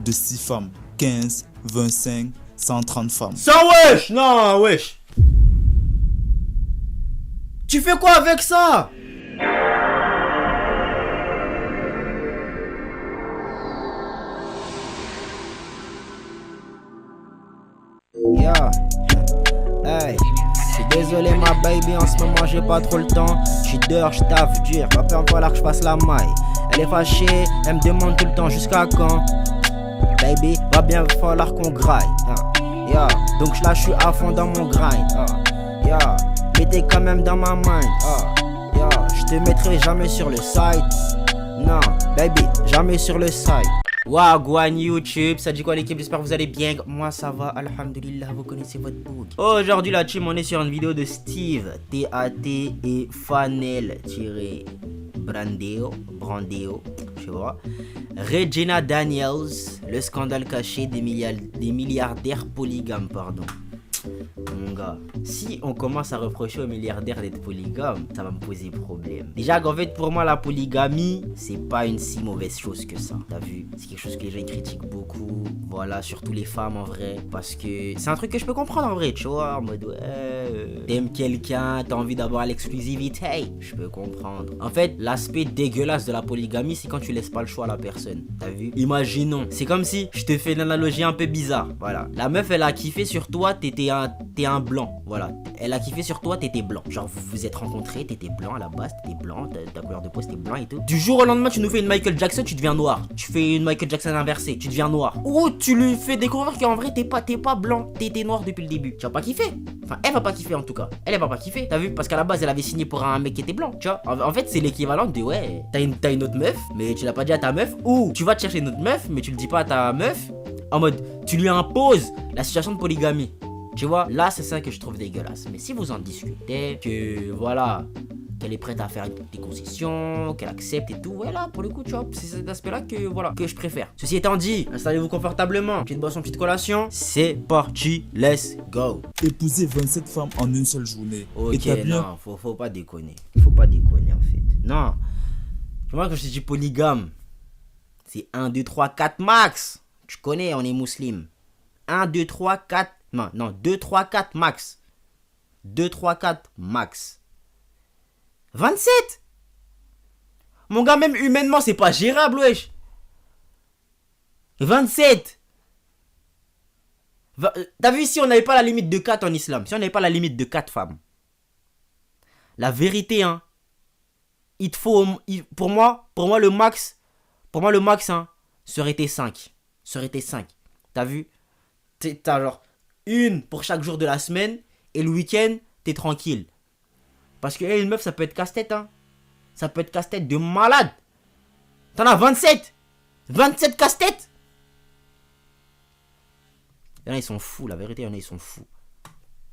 de 6 femmes, 15, 25, 130 femmes. Ça wesh. Non wesh. Tu fais quoi avec ça? Yo, hey, j'suis désolé ma baby, en ce moment j'ai pas trop le temps. J'suis dehors, j'taffe dur, va pas falloir que j'fasse la maille. Elle est fâchée, elle me demande tout le temps jusqu'à quand. Baby, va bien falloir qu'on graille. Yo, donc là j'suis à fond dans mon grind. Yo, mais t'es quand même dans ma mind. Yo, j'te mettrai jamais sur le site. Non, baby, jamais sur le site. Wagwan YouTube, ça dit quoi l'équipe? J'espère que vous allez bien. Moi ça va, alhamdulillah, vous connaissez votre book. Aujourd'hui la team, on est sur une vidéo de Steve, T-A-T et Fanel-Brandeo, je sais pas. Regina Daniels, le scandale caché des milliardaires polygames, pardon. Mon gars, si on commence à reprocher aux milliardaires d'être polygames, ça va me poser problème. Déjà qu'en fait pour moi la polygamie, c'est pas une si mauvaise chose que ça. T'as vu? C'est quelque chose que les gens critiquent beaucoup. Voilà, surtout les femmes en vrai. Parce que c'est un truc que je peux comprendre en vrai, tu vois. En mode ouais, t'aimes quelqu'un, t'as envie d'avoir l'exclusivité. Je peux comprendre. En fait, l'aspect dégueulasse de la polygamie, c'est quand tu laisses pas le choix à la personne. T'as vu? Imaginons, c'est comme si je te fais une analogie un peu bizarre. Voilà, la meuf elle a kiffé sur toi, t'es un blanc, voilà. Elle a kiffé sur toi, t'étais blanc. Genre vous vous êtes rencontrés, t'étais blanc à la base, t'étais blanc, ta couleur de peau c'était blanc et tout. Du jour au lendemain, tu nous fais une Michael Jackson, tu deviens noir. Tu fais une Michael Jackson inversée, tu deviens noir. Ou tu lui fais découvrir qu'en vrai t'es pas blanc, t'étais noir depuis le début. Tu vas pas kiffer. Enfin, elle va pas kiffer en tout cas. Elle va pas kiffer, t'as vu? Parce qu'à la base, elle avait signé pour un mec qui était blanc, tu vois. En fait, c'est l'équivalent de ouais, t'as une autre meuf, mais tu l'as pas dit à ta meuf. Ou tu vas te chercher une autre meuf, mais tu le dis pas à ta meuf. En mode, tu lui imposes la situation de polygamie. Tu vois, là c'est ça que je trouve dégueulasse. Mais si vous en discutez, que voilà, qu'elle est prête à faire des concessions, qu'elle accepte et tout, voilà, pour le coup, tu vois, c'est cet aspect-là que voilà, que je préfère. Ceci étant dit, installez-vous confortablement, petite boisson, petite collation, c'est parti, let's go. Épouser 27 femmes en une seule journée. Ok, Établir... non, faut pas déconner. Faut pas déconner en fait. Non. Moi quand je te dis polygame, c'est 1, 2, 3, 4 max. Tu connais, on est musulman. 1, 2, 3, 4. Non, 2, 3, 4 max. 2, 3, 4 max. 27. Mon gars, même humainement, c'est pas gérable, wesh. 27. T'as vu, si on n'avait pas la limite de 4 en islam, si on n'avait pas la limite de 4 femmes, la vérité, hein, il te faut, pour moi le max, hein, serait été 5. Serait été 5. T'as vu? T'as genre une pour chaque jour de la semaine et le week-end, t'es tranquille. Parce que une meuf, ça peut être casse-tête, hein. Ça peut être casse-tête de malade. T'en as 27. 27 casse-têtes. Il y en a, ils sont fous, la vérité, il y en a, ils sont fous.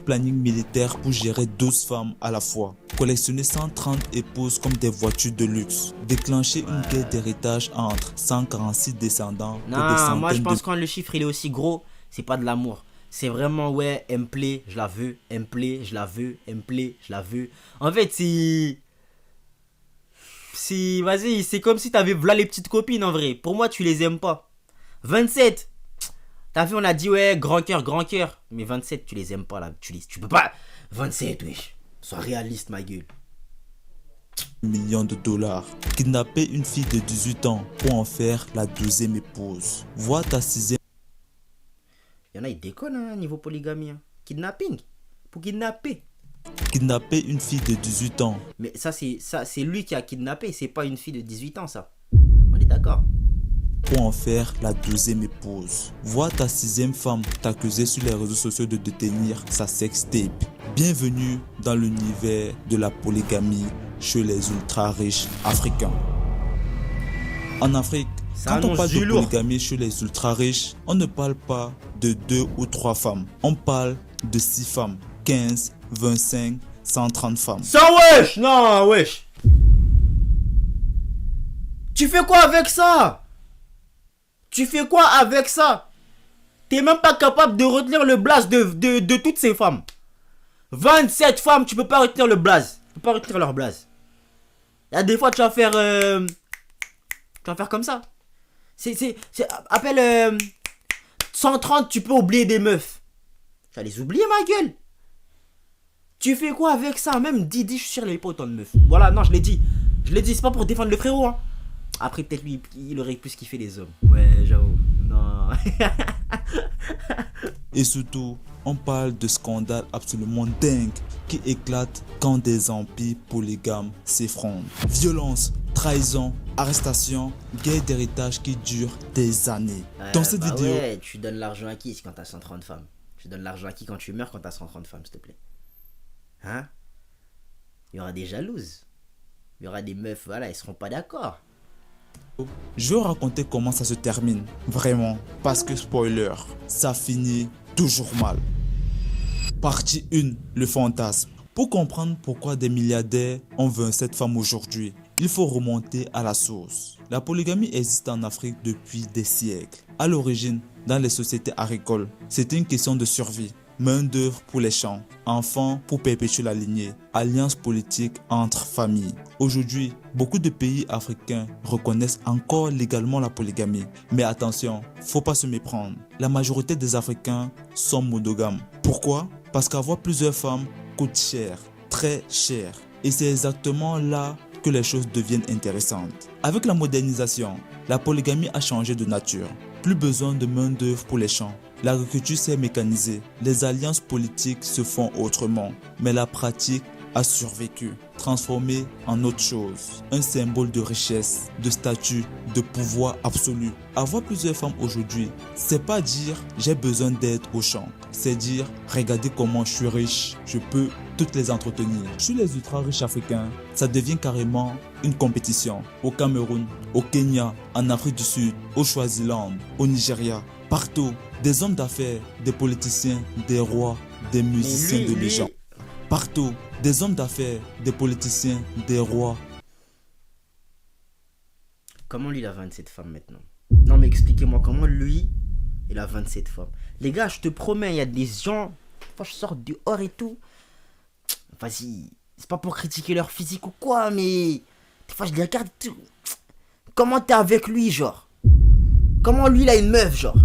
Planning militaire pour gérer 12 femmes à la fois. Collectionner 130 épouses comme des voitures de luxe. Déclencher une guerre d'héritage entre 146 descendants. Non, moi je pense que quand le chiffre il est aussi gros, c'est pas de l'amour. C'est vraiment ouais, elle me plaît, je la veux, elle me plaît, je la veux, elle me plaît, je la veux. En fait, vas-y, c'est comme si t'avais v'là les petites copines en vrai. Pour moi, tu les aimes pas. 27. T'as vu, on a dit ouais, grand cœur, grand cœur. Mais 27, tu les aimes pas là. Tu peux pas. 27, wesh. Sois réaliste, ma gueule. Millions de dollars. Kidnapper une fille de 18 ans pour en faire la 12e épouse. Vois ta 6e. Il y en a, ils déconnent, hein, niveau polygamie. Hein. Kidnapping. Pour kidnapper. Kidnapper une fille de 18 ans. Mais ça, c'est lui qui a kidnappé. C'est pas une fille de 18 ans, ça. On est d'accord. Pour en faire la 12e épouse. Vois ta 6e femme t'accuser sur les réseaux sociaux de détenir sa sextape. Bienvenue dans l'univers de la polygamie chez les ultra riches africains. En Afrique, quand on parle de polygamie chez les ultra riches, on ne parle pas de 2 ou 3 femmes. On parle de 6 femmes, 15, 25, 130 femmes. Ça wesh. Non wesh. Tu fais quoi avec ça? Tu fais quoi avec ça? T'es même pas capable de retenir le blaze de toutes ces femmes. 27 femmes, tu peux pas retenir le blaze. Tu peux pas retenir leur blaze. Il y a des fois, tu vas faire comme ça. Appelle 130, tu peux oublier des meufs. Tu vas les oublier, ma gueule. Tu fais quoi avec ça? Même Didi, je suis sûr, il n'y avait pas autant de meufs. Voilà, non, je l'ai dit. C'est pas pour défendre le frérot, hein. Après, peut-être lui, il aurait plus kiffé les hommes. Ouais, j'avoue. Non. Et surtout, on parle de scandales absolument dingues qui éclatent quand des empires polygames s'effrontent. Violence, trahison, arrestation, guerre d'héritage qui dure des années. Dans cette vidéo... Ouais, tu donnes l'argent à qui quand t'as 130 femmes? Tu donnes l'argent à qui quand tu meurs quand t'as 130 femmes, s'il te plaît? Hein? Il y aura des jalouses. Il y aura des meufs, voilà, ils seront pas d'accord. Je vais raconter comment ça se termine, vraiment, parce que spoiler, ça finit toujours mal. Partie 1, le fantasme. Pour comprendre pourquoi des milliardaires ont 27 femmes aujourd'hui, il faut remonter à la source. La polygamie existe en Afrique depuis des siècles. À l'origine, dans les sociétés agricoles, c'était une question de survie. Main d'œuvre pour les champs, enfants pour perpétuer la lignée, alliance politique entre familles. Aujourd'hui, beaucoup de pays africains reconnaissent encore légalement la polygamie. Mais attention, faut pas se méprendre. La majorité des Africains sont monogames. Pourquoi? Parce qu'avoir plusieurs femmes coûte cher, très cher. Et c'est exactement là que les choses deviennent intéressantes. Avec la modernisation, la polygamie a changé de nature. Plus besoin de main d'œuvre pour les champs. L'agriculture s'est mécanisée, les alliances politiques se font autrement, mais la pratique a survécu, transformée en autre chose, un symbole de richesse, de statut, de pouvoir absolu. Avoir plusieurs femmes aujourd'hui, c'est pas dire j'ai besoin d'aide au champ, c'est dire regardez comment je suis riche, je peux toutes les entretenir. Chez les ultra riches africains, ça devient carrément une compétition. Au Cameroun, au Kenya, en Afrique du Sud, au Swaziland, au Nigeria, partout, des hommes d'affaires, des politiciens, des rois, des musiciens de légende. Partout, des hommes d'affaires, des politiciens, des rois. Comment lui il a 27 femmes maintenant? Non mais expliquez-moi comment lui il a 27 femmes. Les gars, je te promets, il y a des gens, quand je sors dehors et tout, vas-y, c'est pas pour critiquer leur physique ou quoi, mais des fois je les regarde tout. Comment t'es avec lui, genre? Comment lui il a une meuf, genre?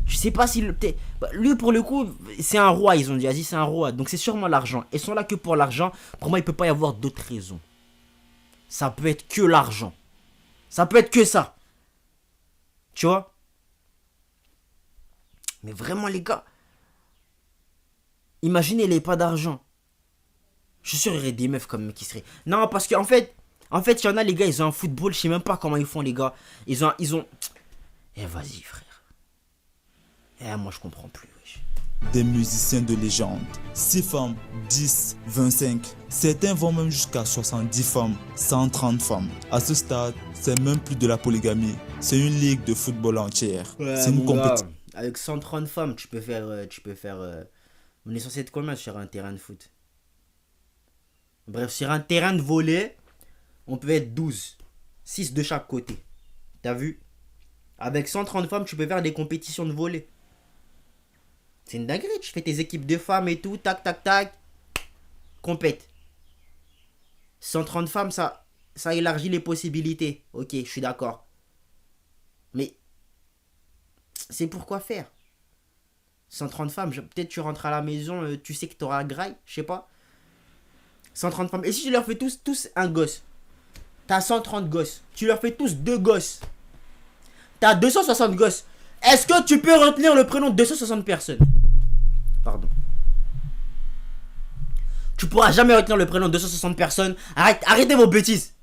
Je sais pas si lui pour le coup c'est un roi, ils ont dit, vas-y c'est un roi, donc c'est sûrement l'argent. Ils sont là que pour l'argent. Pour moi il peut pas y avoir d'autres raisons. Ça peut être que l'argent. Ça peut être que ça. Tu vois? Mais vraiment les gars, imaginez les pas d'argent. Je suis sûr il y aurait des meufs comme qui seraient. Non parce qu'en fait il y en a les gars, ils ont un football, je sais même pas comment ils font les gars. Ils ont. Eh vas-y frère. Eh, moi je comprends plus. Wesh. Des musiciens de légende. 6 femmes, 10, 25. Certains vont même jusqu'à 70 femmes, 130 femmes. À ce stade, c'est même plus de la polygamie. C'est une ligue de football entière. Ouais, c'est une compétition. Avec 130 femmes, tu peux faire. On est censé être combien sur un terrain de foot? Bref, sur un terrain de volley, on peut être 12. 6 de chaque côté. T'as vu? Avec 130 femmes, tu peux faire des compétitions de volley. C'est une dinguerie, tu fais tes équipes de femmes et tout, tac, tac, tac, compète. 130 femmes, ça élargit les possibilités. Ok, je suis d'accord. Mais, c'est pourquoi faire? 130 femmes, peut-être tu rentres à la maison, tu sais que tu auras graille, je sais pas. 130 femmes, et si tu leur fais tous un gosse? T'as 130 gosses, tu leur fais tous 2 gosses. T'as 260 gosses. Est-ce que tu peux retenir le prénom de 260 personnes? Pardon. Tu pourras jamais retenir le prénom de 260 personnes. Arrêtez vos bêtises.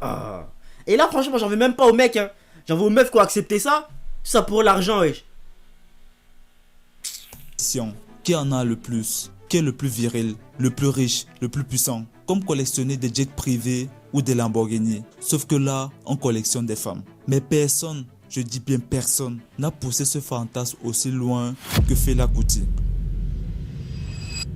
Oh. Et là, franchement, j'en veux même pas aux mecs. Hein. J'en veux aux meufs qui ont accepté ça. Ça pour l'argent, wesh. Qui en a le plus? Qui est le plus viril, le plus riche, le plus puissant? Comme collectionner des jets privés ou des Lamborghini. Sauf que là, on collectionne des femmes. Mais personne, je dis bien personne, n'a poussé ce fantasme aussi loin que Fela Kuti.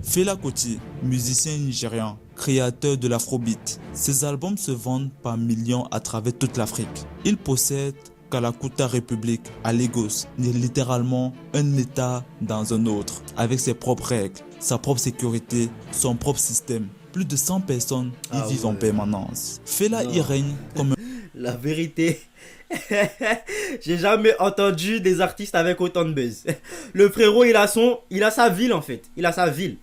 Fela Kuti, musicien nigérian, créateur de l'afrobeat. Ses albums se vendent par millions à travers toute l'Afrique. Il possède Kalakuta République à Lagos, littéralement un état dans un autre, avec ses propres règles, sa propre sécurité, son propre système. Plus de 100 personnes y vivent en permanence. Fela y règne comme un... La vérité, j'ai jamais entendu des artistes avec autant de buzz. Le frérot, il a sa ville en fait. Il a sa ville.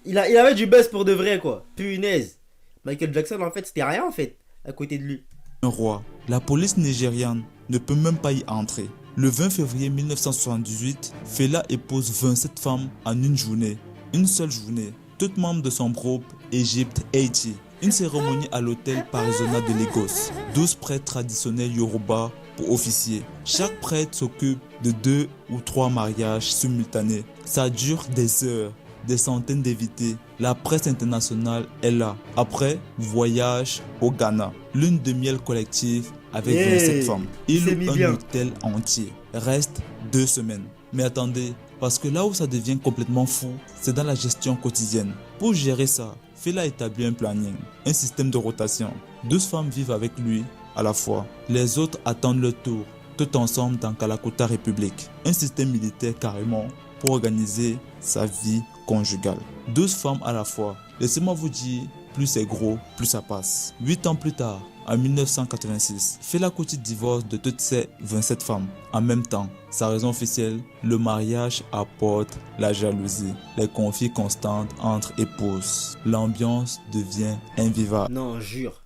Il avait du buzz pour de vrai quoi. Punaise. Michael Jackson en fait, c'était rien en fait à côté de lui. Un roi. La police nigériane ne peut même pas y entrer. Le 20 février 1978, Fela épouse 27 femmes en une journée. Une seule journée. Toutes membres de son groupe Egypt 80. Une cérémonie à l'hôtel Parisona de Lagos. 12 prêtres traditionnels Yoruba pour officier. Chaque prêtre s'occupe de 2 ou 3 mariages simultanés. Ça dure des heures, des centaines d'invités. La presse internationale est là. Après, voyage au Ghana. Lune de miel collective avec 27 femmes. Il loue un hôtel entier. Reste 2 semaines. Mais attendez, parce que là où ça devient complètement fou, c'est dans la gestion quotidienne. Pour gérer ça, Fela établit un planning, un système de rotation. 12 femmes vivent avec lui à la fois. Les autres attendent leur tour, tout ensemble dans Kalakuta République. Un système militaire carrément pour organiser sa vie conjugale. 12 femmes à la fois. Laissez-moi vous dire, plus c'est gros, plus ça passe. 8 ans plus tard, en 1986, Fela Kuti divorce de toutes ses 27 femmes. En même temps, sa raison officielle, le mariage apporte la jalousie, les conflits constants entre épouses. L'ambiance devient invivable. Non, jure.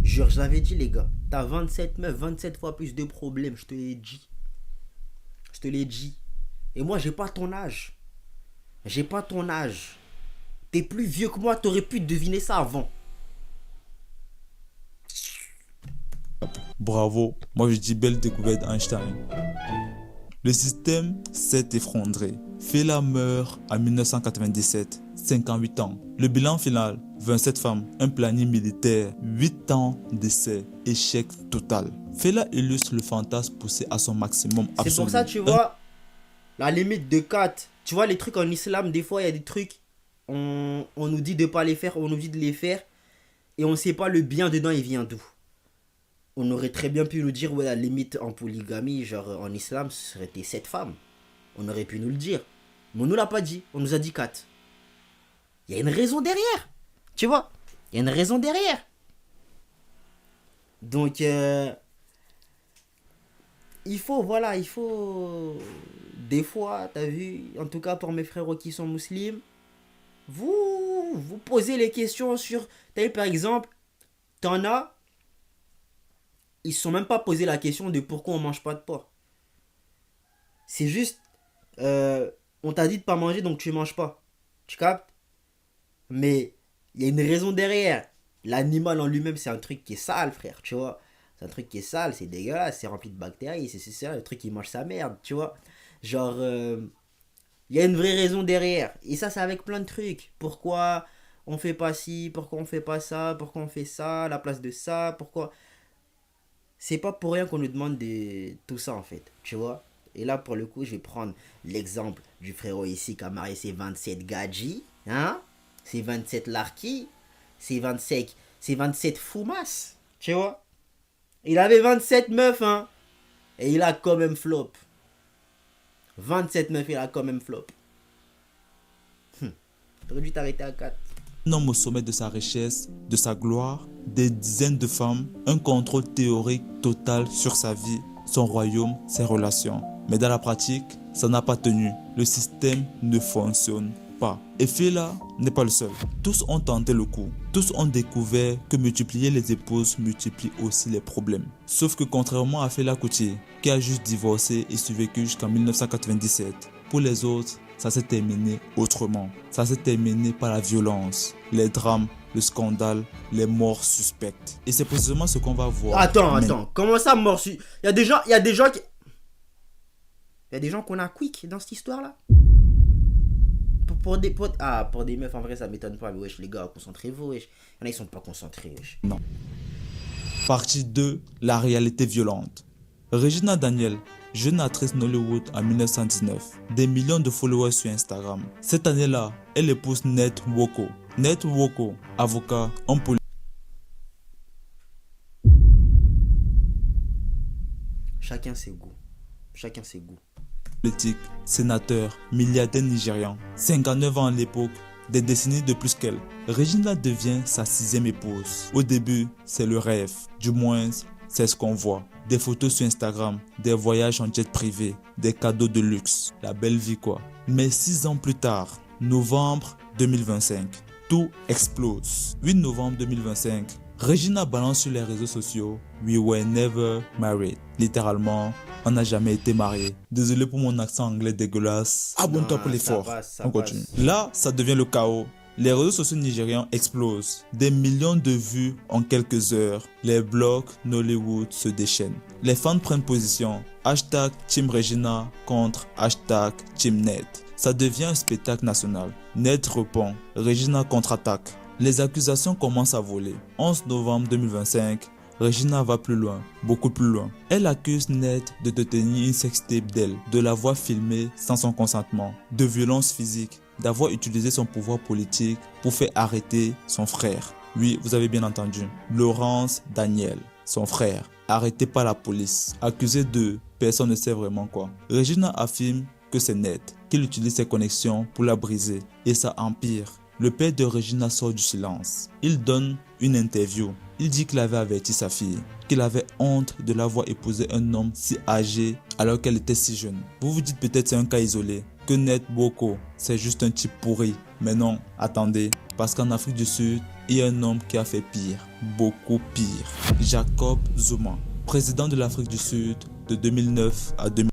Jure, je l'avais dit les gars. T'as 27 meufs, 27 fois plus de problèmes, je te l'ai dit. Je te l'ai dit. Et moi, j'ai pas ton âge. J'ai pas ton âge. T'es plus vieux que moi, t'aurais pu deviner ça avant. Bravo, moi je dis belle découverte Einstein. Le système s'est effondré. Fela meurt en 1997, 58 ans. Le bilan final, 27 femmes, un planning militaire, 8 ans d'essai, échec total. Fela illustre le fantasme poussé à son maximum absolu. C'est pour ça, tu vois, la limite de 4. Tu vois, les trucs en islam, des fois, il y a des trucs, on nous dit de pas les faire, on nous dit de les faire, et on sait pas le bien dedans, il vient d'où. On aurait très bien pu nous dire, ouais, la limite en polygamie, genre en islam, ce serait tes 7 femmes. On aurait pu nous le dire. Mais on nous l'a pas dit, on nous a dit 4. Il y a une raison derrière. Tu vois, il y a une raison derrière. Donc, il faut, voilà, il faut... Des fois, t'as vu, en tout cas pour mes frères qui sont musulmans, vous posez les questions sur... T'as vu, par exemple, t'en as... Ils se sont même pas posé la question de pourquoi on mange pas de porc. C'est juste, on t'a dit de pas manger donc tu manges pas. Tu captes? Mais il y a une raison derrière. L'animal en lui-même c'est un truc qui est sale, frère, tu vois. C'est un truc qui est sale, c'est dégueulasse, c'est rempli de bactéries, c'est le truc qui mange sa merde, tu vois. Genre, il y a une vraie raison derrière. Et ça c'est avec plein de trucs. Pourquoi on fait pas ci, pourquoi on fait pas ça, pourquoi on fait ça, à la place de ça, pourquoi... C'est pas pour rien qu'on nous demande de tout ça en fait, tu vois. Et là pour le coup je vais prendre l'exemple du frérot ici qui a marié ses 27 gadji, hein, ses 27 larki, ses 27 foumas, tu vois. Il avait 27 meufs, hein, et il a quand même flop. 27 meufs, il a quand même flop. T'aurais dû t'arrêter à 4. Un homme au sommet de sa richesse, de sa gloire, des dizaines de femmes, un contrôle théorique total sur sa vie, son royaume, ses relations. Mais dans la pratique, ça n'a pas tenu. Le système ne fonctionne pas. Et Fela n'est pas le seul. Tous ont tenté le coup. Tous ont découvert que multiplier les épouses multiplie aussi les problèmes. Sauf que contrairement à Fela Kuti, qui a juste divorcé et survécu jusqu'en 1997, pour les autres, ça s'est terminé autrement. Ça s'est terminé par la violence, les drames, le scandale, les morts suspectes. Et c'est précisément ce qu'on va voir. Attends. Comment ça, mort suspecte? Il y a des gens qui... Il y a des gens qu'on a quick dans cette histoire-là. Pour des meufs, en vrai, ça m'étonne pas. Mais wesh, les gars, concentrez-vous, wesh. Il y en a, ils sont pas concentrés, wesh. Non. Partie 2, la réalité violente. Regina Daniel, jeune actrice Nollywood en 1919, des millions de followers sur Instagram. Cette année-là, elle épouse Ned Nwoko. Ned Nwoko, avocat en politique. Chacun ses goûts. Politique, sénateur, milliardaire nigérian. 59 ans à l'époque, des décennies de plus qu'elle. Regina devient sa 6e épouse. Au début, c'est le rêve, du moins, c'est ce qu'on voit. Des photos sur Instagram, des voyages en jet privé, des cadeaux de luxe, la belle vie quoi. Mais 6 ans plus tard, novembre 2025, tout explose. 8 novembre 2025, Regina balance sur les réseaux sociaux « We were never married ». Littéralement, on n'a jamais été mariés. Désolé pour mon accent anglais dégueulasse. Abonne-toi pour l'effort. On continue. Là, ça devient le chaos. Les réseaux sociaux nigérians explosent. Des millions de vues en quelques heures. Les blogs Nollywood se déchaînent. Les fans prennent position. Hashtag Team Regina contre hashtag Team Ned. Ça devient un spectacle national. Ned répond. Regina contre-attaque. Les accusations commencent à voler. 11 novembre 2025, Regina va plus loin, beaucoup plus loin. Elle accuse Ned de détenir une sextape d'elle, de l'avoir filmée sans son consentement, de violence physique, d'avoir utilisé son pouvoir politique pour faire arrêter son frère. Oui, vous avez bien entendu. Laurence Daniel, son frère, arrêté par la police, accusé de personne ne sait vraiment quoi. Regina affirme que c'est Ned, qu'il utilise ses connexions pour la briser et ça empire. Le père de Regina sort du silence. Il donne une interview. Il dit qu'il avait averti sa fille, qu'il avait honte de l'avoir épousé un homme si âgé alors qu'elle était si jeune. Vous vous dites peut-être c'est un cas isolé, que Ned Boko c'est juste un type pourri. Mais non, attendez, parce qu'en Afrique du Sud, il y a un homme qui a fait pire, beaucoup pire. Jacob Zuma, président de l'Afrique du Sud de 2009 à 2000.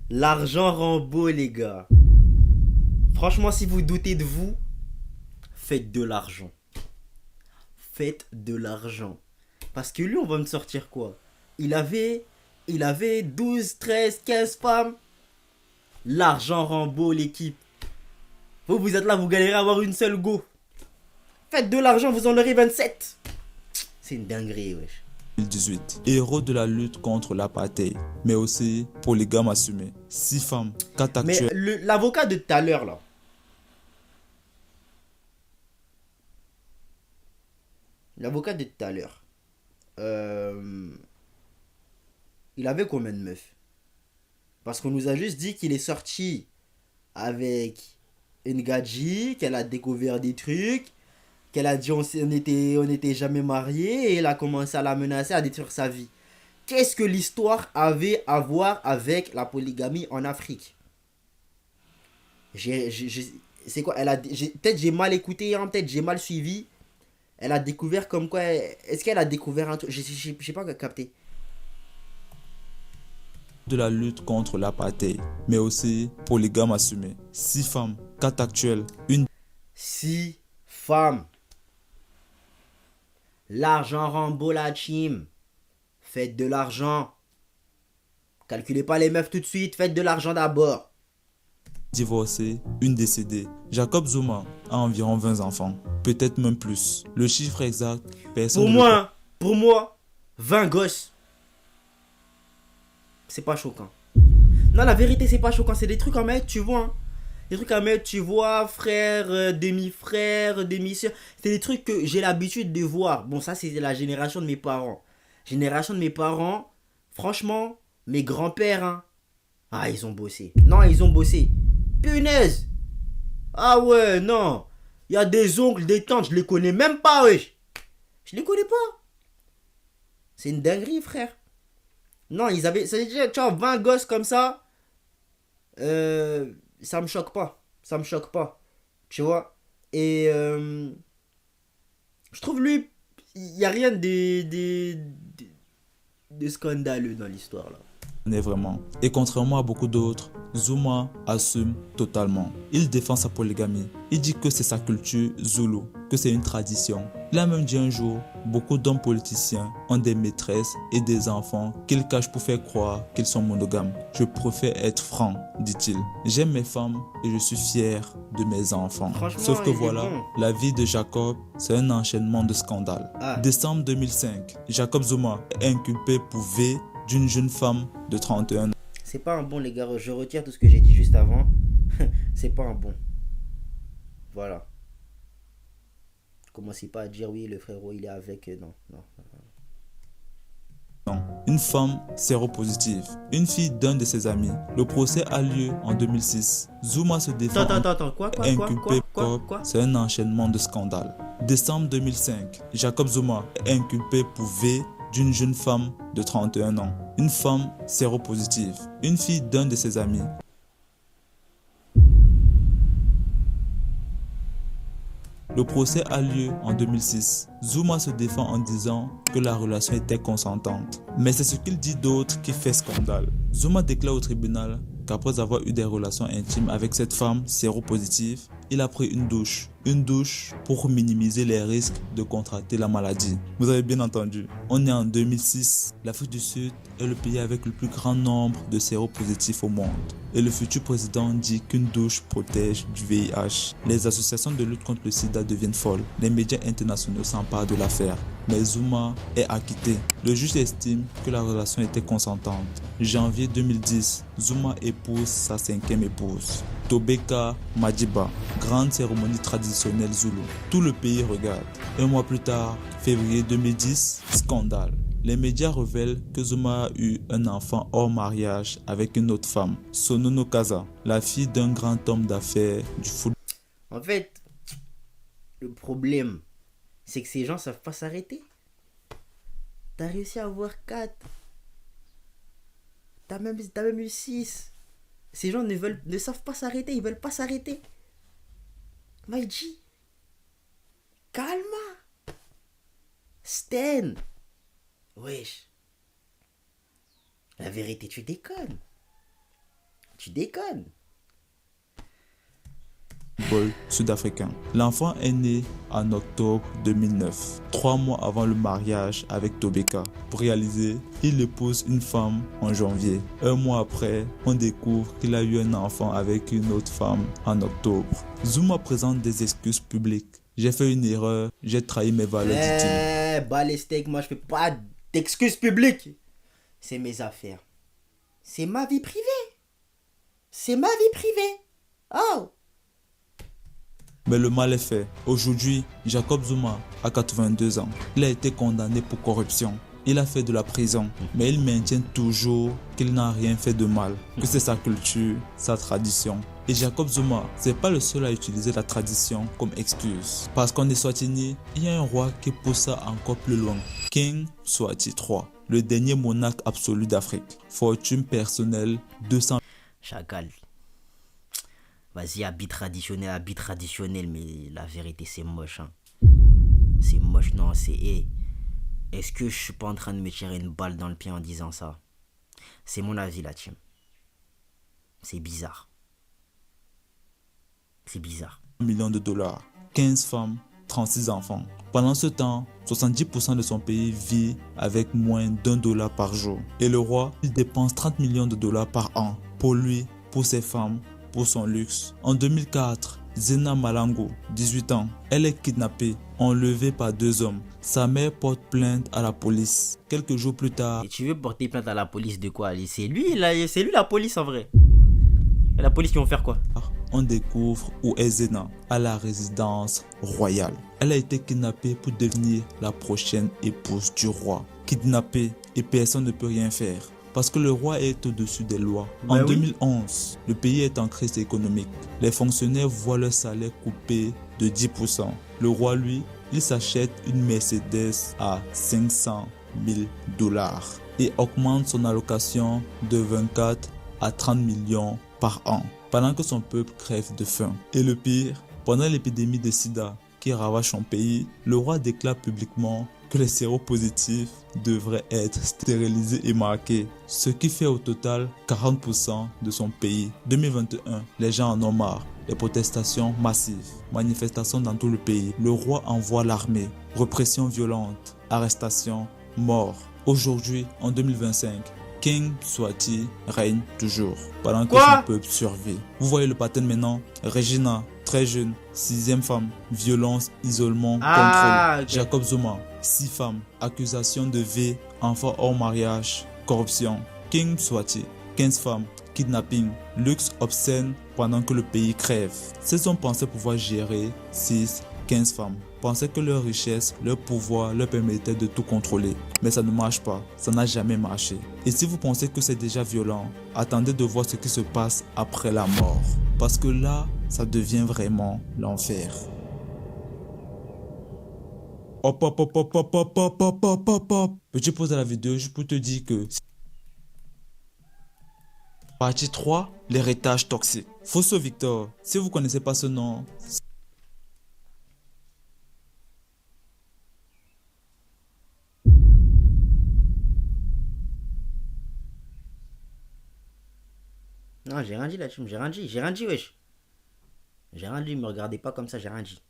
L'argent rend beau, les gars. Franchement, si vous doutez de vous, faites de l'argent. Faites de l'argent. Parce que lui, on va me sortir quoi? Il avait 12, 13, 15 femmes. L'argent rend beau, l'équipe. Vous êtes là, vous galérez à avoir une seule go. Faites de l'argent, vous en aurez 27. C'est une dinguerie, wesh. 2018, héros de la lutte contre l'apartheid, mais aussi polygame assumé. 6 femmes, 4 actuelles. Mais l'avocat de tout à l'heure là. L'avocat de tout à l'heure. Il avait combien de meufs? Parce qu'on nous a juste dit qu'il est sorti avec une gadji, qu'elle a découvert des trucs, qu'elle a dit on n'était jamais mariés, et elle a commencé à la menacer, à détruire sa vie. Qu'est-ce que l'histoire avait à voir avec la polygamie en Afrique? C'est quoi? Peut-être j'ai mal écouté, hein, peut-être j'ai mal suivi. Elle a découvert comme quoi... Est-ce qu'elle a découvert un truc? J'ai pas capté. De la lutte contre l'apartheid, mais aussi polygame assumé. 6 femmes, 4 actuelles, une... 6 femmes. L'argent rend beau, la team. Faites de l'argent. Calculez pas les meufs tout de suite, faites de l'argent d'abord. Divorcée, une décédée. Jacob Zuma a environ 20 enfants, peut-être même plus. Le chiffre exact, personne Pour moi, 20 gosses. C'est pas choquant. Non, la vérité, c'est pas choquant. C'est des trucs à mettre, tu vois. Hein. Des trucs à mettre, tu vois, frère, demi-frère, demi-soeur. C'est des trucs que j'ai l'habitude de voir. Bon, ça, c'est la génération de mes parents. Génération de mes parents, franchement, mes grands-pères, hein. Ah, ils ont bossé. Non, ils ont bossé. Punaise. Ah ouais, non. Il y a des oncles, des tantes, je les connais même pas, wesh. Je les connais pas. C'est une dinguerie, frère. Non, ils avaient... Ça veut dire, tu vois, 20 gosses comme ça. Ça me choque pas. Ça me choque pas. Tu vois. Et... je trouve, lui... Il n'y a rien de scandaleux dans l'histoire, là. Vraiment. Et contrairement à beaucoup d'autres, Zuma assume totalement. Il défend sa polygamie. Il dit que c'est sa culture zoulou, que c'est une tradition. Il a même dit un jour, beaucoup d'hommes politiciens ont des maîtresses et des enfants qu'ils cachent pour faire croire qu'ils sont monogames. Je préfère être franc, dit-il. J'aime mes femmes et je suis fier de mes enfants. Sauf que voilà, la vie de Jacob, c'est un enchaînement de scandales. Décembre 2005, Jacob Zuma est inculpé pour viol d'une jeune femme de 31 ans. C'est pas un bon, les gars. Je retire tout ce que j'ai dit juste avant. C'est pas un bon. Voilà. Commencez pas à dire oui, le frérot il est avec. Non. une femme séropositive, une fille d'un de ses amis. Le procès a lieu en 2006. Zuma se défend Attends, quoi, inculpé quoi? C'est un enchaînement de scandales. Décembre 2005, Jacob Zuma est inculpé pour V d'une jeune femme de 31 ans, une femme séropositive, une fille d'un de ses amis. Le procès a lieu en 2006. Zuma se défend en disant que la relation était consentante. Mais c'est ce qu'il dit d'autre qui fait scandale. Zuma déclare au tribunal qu'après avoir eu des relations intimes avec cette femme séropositive, il a pris une douche. Une douche pour minimiser les risques de contracter la maladie. Vous avez bien entendu. On est en 2006. L'Afrique du Sud est le pays avec le plus grand nombre de séropositifs au monde. Et le futur président dit qu'une douche protège du VIH. Les associations de lutte contre le sida deviennent folles. Les médias internationaux s'emparent de l'affaire. Mais Zuma est acquitté. Le juge estime que la relation était consentante. Janvier 2010, Zuma épouse sa 5e épouse, Tobeka Madiba. Grande cérémonie traditionnelle zoulou. Tout le pays regarde. Un mois plus tard, février 2010, scandale. Les médias révèlent que Zuma a eu un enfant hors mariage avec une autre femme, Sonono Kaza, la fille d'un grand homme d'affaires du football. En fait, le problème, c'est que ces gens savent pas s'arrêter. T'as réussi à avoir 4. T'as même eu 6. Ces gens ne savent pas s'arrêter, ils veulent pas s'arrêter. Maïji, calma. Stan. Wesh. La vérité, tu déconnes. Tu déconnes. Sud-africain. L'enfant est né en octobre 2009, 3 mois avant le mariage avec Tobeka. Pour réaliser, il épouse une femme en janvier. Un mois après, on découvre qu'il a eu un enfant avec une autre femme en octobre. Zuma présente des excuses publiques. J'ai fait une erreur, j'ai trahi mes valeurs, dit-il. Bah les steaks, moi je fais pas d'excuses publiques. C'est mes affaires. C'est ma vie privée. C'est ma vie privée. Oh. Mais le mal est fait. Aujourd'hui, Jacob Zuma a 82 ans. Il a été condamné pour corruption. Il a fait de la prison, mais il maintient toujours qu'il n'a rien fait de mal, que c'est sa culture, sa tradition. Et Jacob Zuma, c'est pas le seul à utiliser la tradition comme excuse. Parce qu'en Eswatini, il y a un roi qui pousse ça encore plus loin. King Mswati III, le dernier monarque absolu d'Afrique. Fortune personnelle, 200... Chacal. Vas-y, habit traditionnel, mais la vérité c'est moche. Hein. C'est moche, non, c'est... Hey. Est-ce que je suis pas en train de me tirer une balle dans le pied en disant ça? C'est mon avis, la team. C'est bizarre. C'est bizarre. Millions de dollars, 15 femmes, 36 enfants. Pendant ce temps, 70% de son pays vit avec moins d'$1 par jour. Et le roi, il dépense 30 millions de dollars par an pour lui, pour ses femmes, pour son luxe. En 2004, Zena Malango, 18 ans, elle est kidnappée, enlevée par 2 hommes. Sa mère porte plainte à la police. Quelques jours plus tard... Et tu veux porter plainte à la police de quoi? C'est lui la police en vrai. Et la police, ils vont faire quoi? On découvre où est Zena, à la résidence royale. Elle a été kidnappée pour devenir la prochaine épouse du roi. Kidnappée et personne ne peut rien faire. Parce que le roi est au-dessus des lois. En 2011, le pays est en crise économique. Les fonctionnaires voient leur salaire coupé de 10%. Le roi, lui, il s'achète une Mercedes à 500 000 $ et augmente son allocation de 24 à 30 millions par an, pendant que son peuple crève de faim. Et le pire, pendant l'épidémie de sida qui ravage son pays, le roi déclare publiquement que les séropositifs devraient être stérilisés et marqués, ce qui fait au total 40% de son pays. 2021, les gens en ont marre. Les protestations massives, manifestations dans tout le pays. Le roi envoie l'armée, répression violente, arrestations, morts. Aujourd'hui, en 2025, King Mswati règne toujours, pendant que son peuple survit. Vous voyez le pattern maintenant? Regina, très jeune, 6e femme, violence, isolement, contrôle. Okay. Jacob Zuma, 6 femmes, accusation de V, enfant hors mariage, corruption. King Mswati, 15 femmes, kidnapping, luxe obscène pendant que le pays crève. Ces hommes pensaient pouvoir gérer 15 femmes. pensaient que leur richesse, leur pouvoir leur permettait de tout contrôler. Mais ça ne marche pas, ça n'a jamais marché. Et si vous pensez que c'est déjà violent, attendez de voir ce qui se passe après la mort. Parce que là, ça devient vraiment l'enfer. Hop, hop, hop, hop, hop, hop, hop, hop, hop, hop, hop. Petit pause à la vidéo juste pour te dire que... Partie 3, l'héritage toxique. Fosso Victor, si vous connaissez pas ce nom... Non, j'ai rien dit là, j'ai rien dit, wesh. J'ai rien dit, me regardez pas comme ça, j'ai rien dit.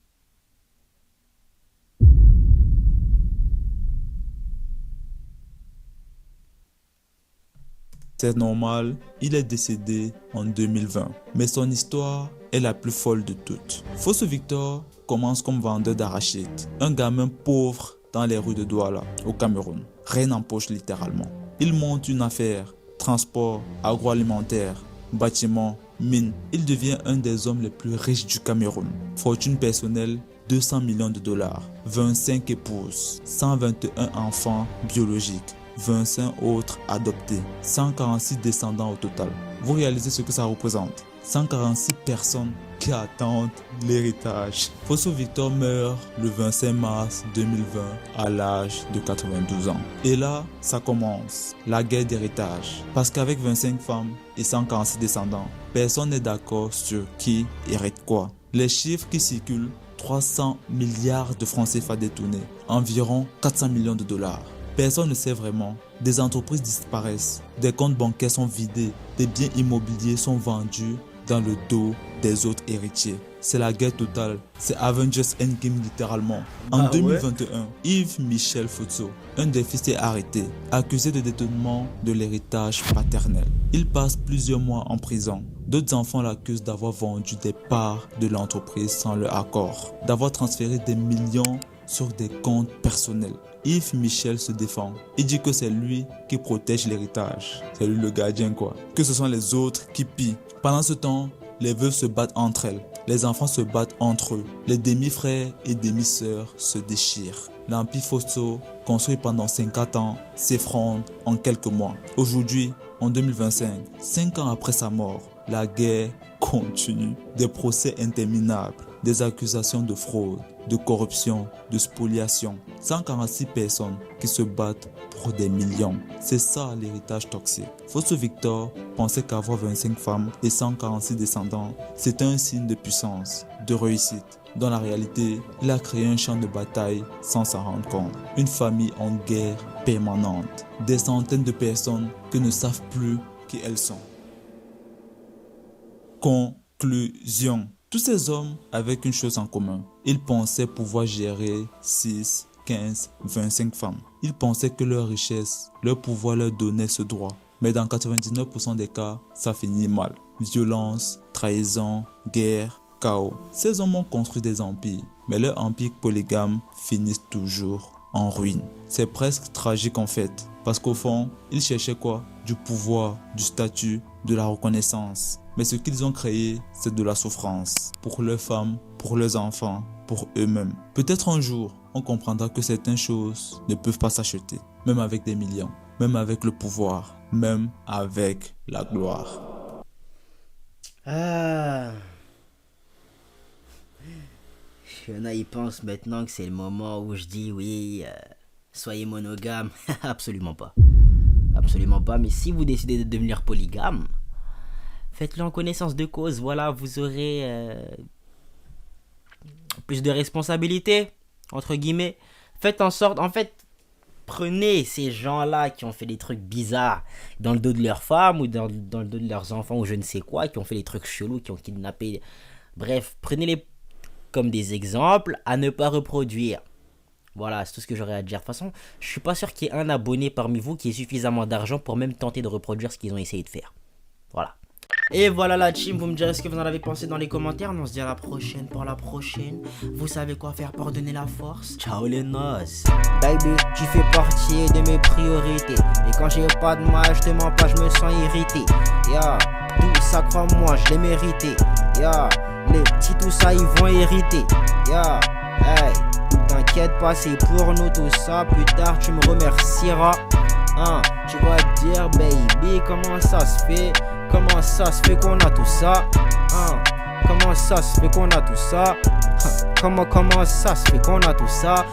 C'est normal, il est décédé en 2020. Mais son histoire est la plus folle de toutes. Fosso Victor commence comme vendeur d'arachides. Un gamin pauvre dans les rues de Douala, au Cameroun. Rien en poche littéralement. Il monte une affaire, transport, agroalimentaire, bâtiment, mine. Il devient un des hommes les plus riches du Cameroun. Fortune personnelle, 200 millions de dollars. 25 épouses, 121 enfants biologiques. 25 autres adoptés, 146 descendants au total. Vous réalisez ce que ça représente? 146 personnes qui attendent l'héritage. Fosso Victor meurt le 25 mars 2020 à l'âge de 92 ans. Et là, ça commence, la guerre d'héritage. Parce qu'avec 25 femmes et 146 descendants, personne n'est d'accord sur qui hérite quoi. Les chiffres qui circulent, 300 milliards de francs CFA détournés, environ 400 millions de dollars. Personne ne sait vraiment. Des entreprises disparaissent, des comptes bancaires sont vidés, des biens immobiliers sont vendus dans le dos des autres héritiers. C'est la guerre totale, c'est Avengers Endgame littéralement. En 2021, Yves Michel Fosso, un des fils est arrêté, accusé de détournement de l'héritage paternel. Il passe plusieurs mois en prison. D'autres enfants l'accusent d'avoir vendu des parts de l'entreprise sans leur accord, d'avoir transféré des millions sur des comptes personnels. Yves Michel se défend. Il dit que c'est lui qui protège l'héritage. C'est lui le gardien quoi. Que ce sont les autres qui pillent. Pendant ce temps, les veuves se battent entre elles. Les enfants se battent entre eux. Les demi-frères et demi-sœurs se déchirent. L'empire Fosso, construit pendant 50 ans, s'effondre en quelques mois. Aujourd'hui, en 2025, 5 ans après sa mort, la guerre continue. Des procès interminables, des accusations de fraude, de corruption, de spoliation. 146 personnes qui se battent pour des millions. C'est ça l'héritage toxique. Fosso Victor pensait qu'avoir 25 femmes et 146 descendants, c'était un signe de puissance, de réussite. Dans la réalité, il a créé un champ de bataille sans s'en rendre compte. Une famille en guerre permanente. Des centaines de personnes qui ne savent plus qui elles sont. Conclusion. Tous ces hommes avaient une chose en commun. Ils pensaient pouvoir gérer 6, 15, 25 femmes. Ils pensaient que leur richesse, leur pouvoir leur donnait ce droit. Mais dans 99% des cas, ça finit mal. Violence, trahison, guerre, chaos. Ces hommes ont construit des empires, mais leurs empires polygames finissent toujours en ruine. C'est presque tragique en fait, parce qu'au fond, ils cherchaient quoi? Du pouvoir, du statut, de la reconnaissance. Mais ce qu'ils ont créé, c'est de la souffrance. Pour leurs femmes, pour leurs enfants, pour eux-mêmes. Peut-être un jour, on comprendra que certaines choses ne peuvent pas s'acheter. Même avec des millions, même avec le pouvoir, même avec la gloire. Ah. Il y en a, ils pensent maintenant que c'est le moment où je dis oui, soyez monogame. Absolument pas. Absolument pas. Mais si vous décidez de devenir polygame, faites-le en connaissance de cause. Voilà, vous aurez plus de responsabilités, entre guillemets. Faites en sorte, en fait, prenez ces gens-là qui ont fait des trucs bizarres dans le dos de leurs femmes ou dans le dos de leurs enfants ou je ne sais quoi, qui ont fait des trucs chelous, qui ont kidnappé. Bref, prenez-les comme des exemples à ne pas reproduire. Voilà, c'est tout ce que j'aurais à dire. De toute façon, je suis pas sûr qu'il y ait un abonné parmi vous qui ait suffisamment d'argent pour même tenter de reproduire ce qu'ils ont essayé de faire. Voilà. Et voilà la team, vous me direz ce que vous en avez pensé dans les commentaires. On se dit à la prochaine pour la prochaine. Vous savez quoi faire pour donner la force. Ciao les noces. Baby, tu fais partie de mes priorités. Et quand j'ai pas de mal, je te mens pas, je me sens irrité. Yeah, tout ça crois-moi, je l'ai mérité. Yeah, les petits tout ça ils vont hériter. Yeah, hey. T'inquiète pas, c'est pour nous tout ça. Plus tard, tu me remercieras. Tu vas dire, baby, comment ça se fait? Comment ça se fait qu'on a tout ça? Comment ça se fait qu'on a tout ça? Comment ça se fait qu'on a tout ça?